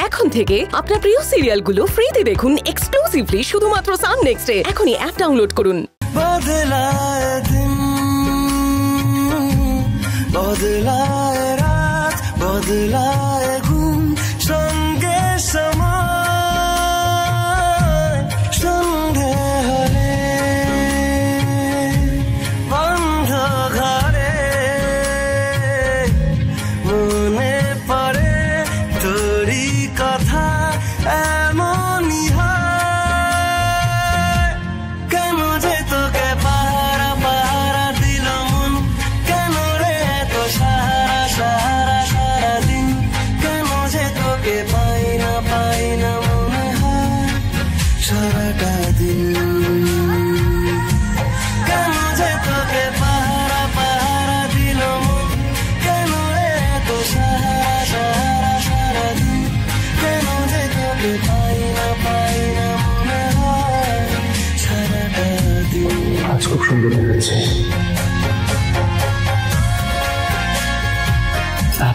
এখন থেকে আপনার প্রিয় সিরিয়ালগুলো ফ্রিতে দেখুন এক্সক্লুসিভলি শুধুমাত্র সান নেক্সটে। এখনই অ্যাপ ডাউনলোড করুন। বদলায় দিন, বদলায় রাত, বদলায় ঘুম, সঙ্গে সময় সন্ধে হলে বন্ধ ঘরে মনে পড়ে তোরই কথা। এমনই হয় কেন যে তোকে পাহারা পাহারা দিল মন, কেন রে এত সারা সারা সারা দিন, কেন যে তোকে পাই না মনে হয় সারাটা দিন, কেন যে তোকে পাহারা পাহারা দিল মন, কেন রে এত সারা সারা সারা দিন, কেন যে তোকে পাই না মনে হয় সারাটা দিন। আজ খুব সুন্দর হয়েছে,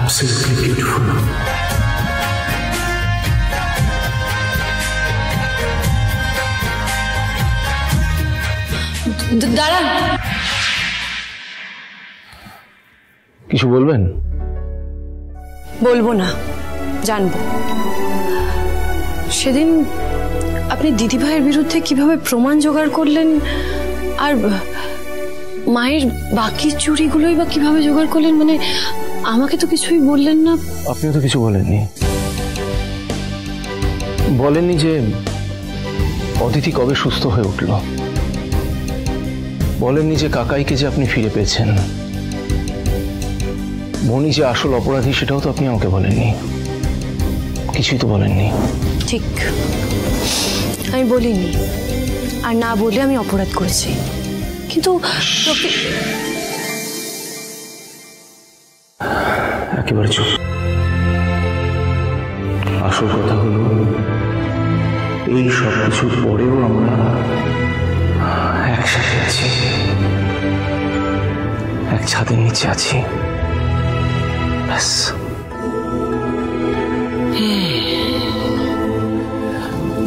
absolutely beautiful. দাঁড়ান, কিছু বলবেন? বলবো না, জানবো। সেদিন আপনি দিদিভাইয়ের বিরুদ্ধে কিভাবে প্রমাণ জোগাড় করলেন, আর মায়ের বাকি চুরিগুলোই বা কিভাবে জোগাড় করলেন, মানে আমাকে তো কিছুই বললেন না। আপনিও তো কিছু বলেননি। বলেননি যে অদিতি কবে সুস্থ হয়ে উঠল, বলেননি যে কাকাইকে যে আপনি ফিরে পেয়েছেন, মনি যে আসল অপরাধী সেটাও তো আপনি আমাকে বলেননি। কিছুই তো বলেননি। ঠিক, আমি বলিনি, আর না বলে আমি অপরাধ করেছি, কিন্তু একেবারে চুপ। আসল কথা হলো এই সব কিছুর পরেও আমরা একসাথে আছি, এক ছাদের নিচে আছি, ব্যাস।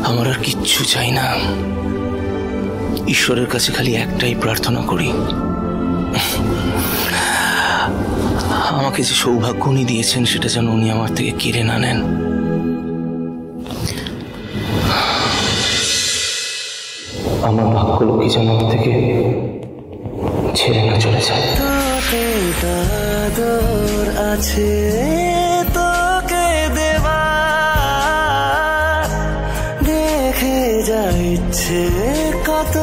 আমার আর কিচ্ছু চাই না, ঈশ্বরের কাছে খালি একটাই প্রার্থনা করি, আমাকে যে সৌভাগ্য উনি দিয়েছেন সেটা যেন উনি আমার থেকে কেড়ে না নেন। আমার ভাগ্যলক্ষ্মী যেন আমার থেকে ছেড়ে না চলে যায়। তোকে দাদর আছে তোকে দেবা, দেখে যা ইচ্ছে কত